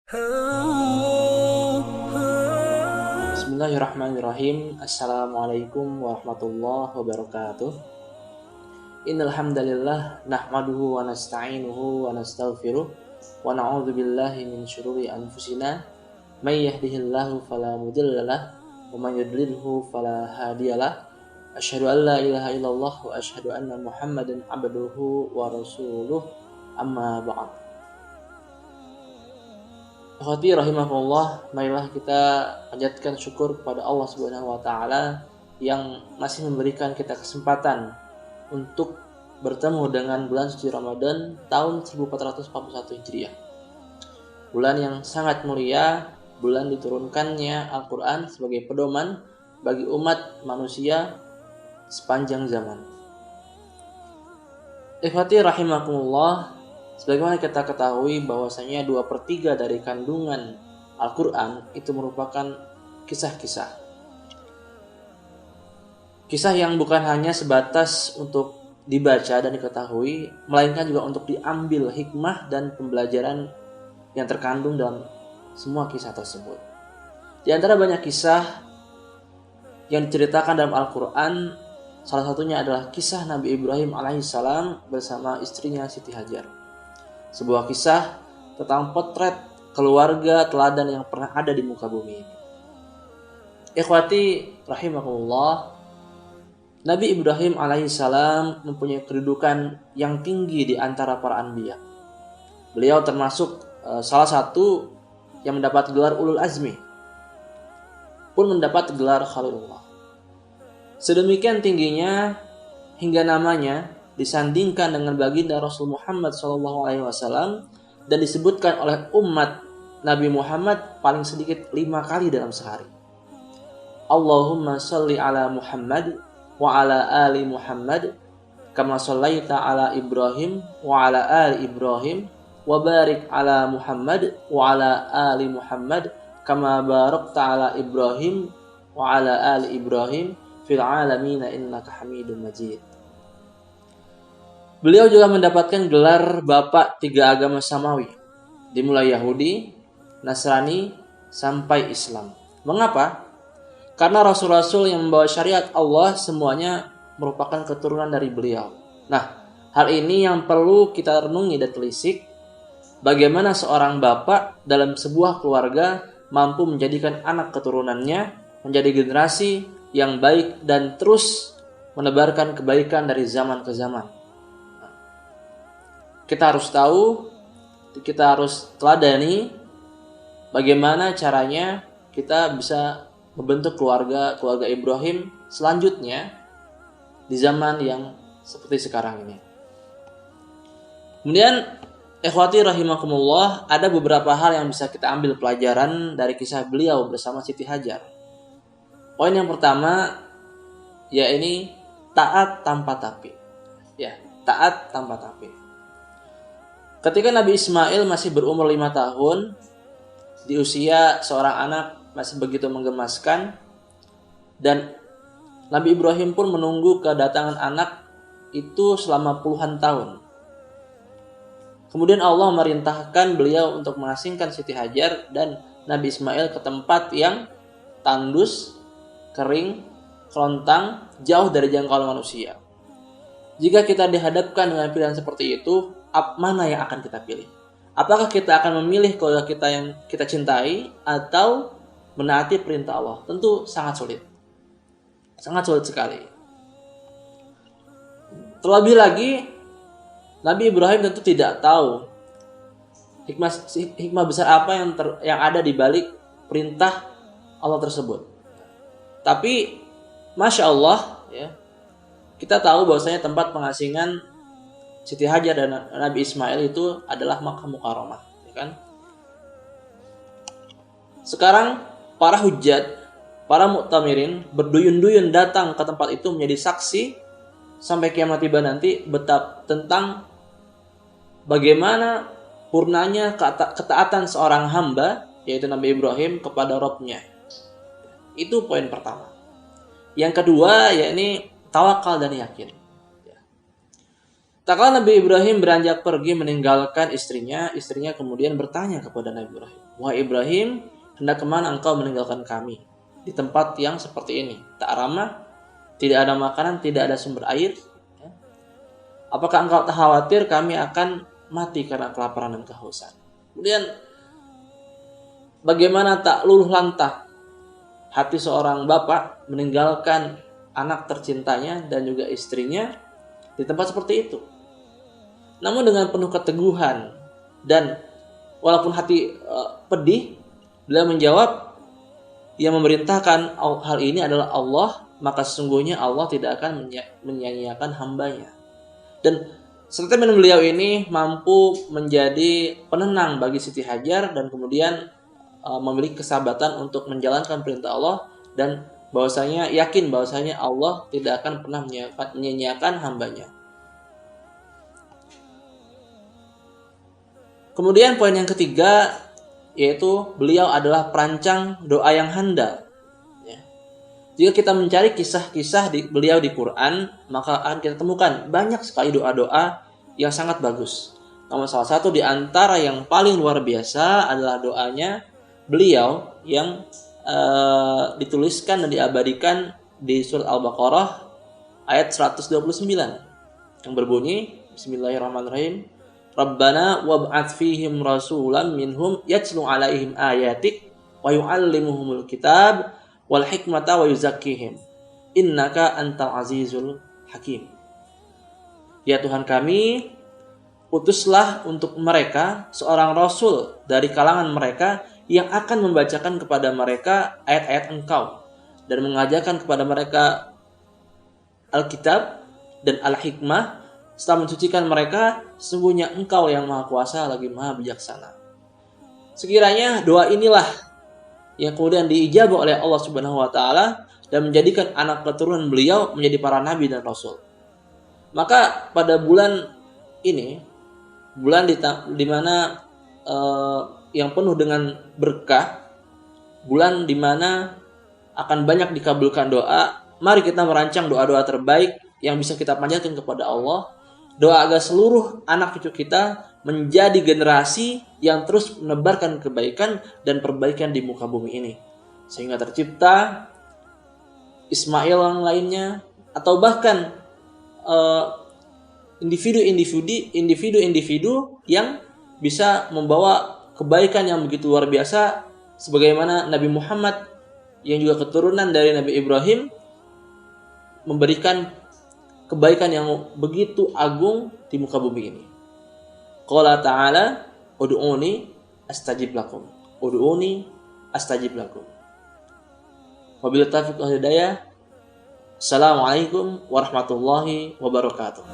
Bismillahirrahmanirrahim. Assalamualaikum warahmatullahi wabarakatuh. Innal hamdalillah nahmaduhu wa nasta'inuhu wa nastaghfiruh wa na'udzu billahi min syururi anfusina may yahdihillahu fala mudhillalah wa may yudlilhu fala hadiyalah. Asyhadu an la ilaha illallah wa asyhadu anna Muhammadan abduhu wa rasuluh. Amma ba'd. Akhwati rahimahullah, marilah kita panjatkan syukur kepada Allah Subhanahu wa taala yang masih memberikan kita kesempatan untuk bertemu dengan bulan suci Ramadan tahun 1441 Hijriah. Bulan yang sangat mulia, bulan diturunkannya Al-Qur'an sebagai pedoman bagi umat manusia sepanjang zaman. Ikhwati rahimakumullah, sebagaimana kita ketahui bahwasanya 2/3 dari kandungan Al-Quran itu merupakan kisah-kisah. Kisah yang bukan hanya sebatas untuk dibaca dan diketahui, melainkan juga untuk diambil hikmah dan pembelajaran yang terkandung dalam semua kisah tersebut. Di antara banyak kisah yang diceritakan dalam Al-Quran, salah satunya adalah kisah Nabi Ibrahim alaihissalam bersama istrinya Siti Hajar. Sebuah kisah tentang potret keluarga teladan yang pernah ada di muka bumi ini. Ikhwati rahimakumullah, Nabi Ibrahim alaihissalam mempunyai kedudukan yang tinggi di antara para anbiya. Beliau termasuk salah satu yang mendapat gelar ulul azmi, pun mendapat gelar Khalilullah. Sedemikian tingginya hingga namanya disandingkan dengan baginda Rasul Muhammad SAW dan disebutkan oleh umat Nabi Muhammad paling sedikit 5 kali dalam sehari. Allahumma salli ala Muhammad wa ala ali Muhammad kama sallaita ala Ibrahim wa ala ali Ibrahim wa barik ala Muhammad wa ala ali Muhammad kama barakta ala Ibrahim wa ala ali Ibrahim fil alamin innaka Hamidum Majid. Beliau juga mendapatkan gelar Bapak tiga agama samawi, dimulai Yahudi, Nasrani, sampai Islam. Mengapa? Karena rasul-rasul yang membawa syariat Allah semuanya merupakan keturunan dari beliau. Nah, hal ini yang perlu kita renungi dan telisik. Bagaimana seorang bapak dalam sebuah keluarga mampu menjadikan anak keturunannya menjadi generasi yang baik dan terus menebarkan kebaikan dari zaman ke zaman. Kita harus tahu, kita harus teladani bagaimana caranya kita bisa membentuk keluarga Ibrahim selanjutnya di zaman yang seperti sekarang ini. Kemudian, ikhwati rahimakumullah, ada beberapa hal yang bisa kita ambil pelajaran dari kisah beliau bersama Siti Hajar. Poin yang pertama, yaitu taat tanpa tapi. Ya, taat tanpa tapi. Ketika Nabi Ismail masih berumur 5 tahun, di usia seorang anak masih begitu menggemaskan, dan Nabi Ibrahim pun menunggu kedatangan anak itu selama puluhan tahun. Kemudian Allah merintahkan beliau untuk mengasingkan Siti Hajar dan Nabi Ismail ke tempat yang tandus, kering, kelontang, jauh dari jangkauan manusia. Jika kita dihadapkan dengan pilihan seperti itu, mana yang akan kita pilih? Apakah kita akan memilih keluarga kita yang kita cintai atau menaati perintah Allah? Tentu sangat sulit. Sangat sulit sekali. Terlebih lagi, Nabi Ibrahim tentu tidak tahu hikmah besar apa yang ada di balik perintah Allah tersebut. Tapi Masya Allah, ya, kita tahu bahwasanya tempat pengasingan Siti Hajar dan Nabi Ismail itu adalah Makkah Mukarramah, ya kan? Sekarang para hujjat, para mu'tamirin berduyun-duyun datang ke tempat itu menjadi saksi sampai kiamat tiba nanti tentang bagaimana purnanya ketaatan seorang hamba, yaitu Nabi Ibrahim, kepada Rabb-nya. Itu poin pertama. Yang kedua, yakni tawakal dan yakin. Tak kala Nabi Ibrahim beranjak pergi meninggalkan istrinya kemudian bertanya kepada Nabi Ibrahim, "Wahai Ibrahim, hendak kemana engkau meninggalkan kami di tempat yang seperti ini? Tak ramah, tidak ada makanan, tidak ada sumber air. Apakah engkau tak khawatir kami akan mati karena kelaparan dan kehausan?" Kemudian bagaimana tak luluh lantah hati seorang bapak meninggalkan anak tercintanya dan juga istrinya di tempat seperti itu. Namun dengan penuh keteguhan dan walaupun hati pedih, beliau menjawab, yang memerintahkan hal ini adalah Allah, maka sesungguhnya Allah tidak akan menyia-nyiakan hambanya. Dan statement beliau ini mampu menjadi penenang bagi Siti Hajar dan kemudian memiliki kesabaran untuk menjalankan perintah Allah dan yakin bahwasanya Allah tidak akan pernah menyia-nyiakan hambanya. Kemudian poin yang ketiga, yaitu beliau adalah perancang doa yang handal. Ya. Jika kita mencari kisah-kisah beliau di Quran, maka akan kita temukan banyak sekali doa-doa yang sangat bagus. Namun salah satu di antara yang paling luar biasa adalah doanya beliau yang dituliskan dan diabadikan di surat Al-Baqarah ayat 129 yang berbunyi, Bismillahirrahmanirrahim, Rabbana wab'ats fihim rasulan minhum yatlu 'alaihim ayatik wa yu'allimuhumul kitab wal hikmata wa yuzakkihim innaka antal azizul hakim. Ya Tuhan kami, utuslah untuk mereka seorang rasul dari kalangan mereka yang akan membacakan kepada mereka ayat-ayat Engkau dan mengajarkan kepada mereka Alkitab dan Al-Hikmah, setelah mensucikan mereka, sesungguhnya Engkau yang Maha Kuasa lagi Maha Bijaksana. Sekiranya doa inilah yang kemudian diijabah oleh Allah Subhanahu wa taala dan menjadikan anak keturunan beliau menjadi para nabi dan rasul. Maka pada bulan ini, bulan di mana yang penuh dengan berkah, bulan di mana akan banyak dikabulkan doa, mari kita merancang doa-doa terbaik yang bisa kita panjatkan kepada Allah. Doa agar seluruh anak cucu kita menjadi generasi yang terus menebarkan kebaikan dan perbaikan di muka bumi ini. Sehingga tercipta Ismail yang lainnya, atau bahkan individu-individu yang bisa membawa kebaikan yang begitu luar biasa, sebagaimana Nabi Muhammad yang juga keturunan dari Nabi Ibrahim memberikan kebaikan yang begitu agung di muka bumi ini. Qala ta'ala, ud'uni astajib lakum. Ud'uni astajib lakum. Wabillahi taufiq wal hidayah. Assalamualaikum warahmatullahi wabarakatuh.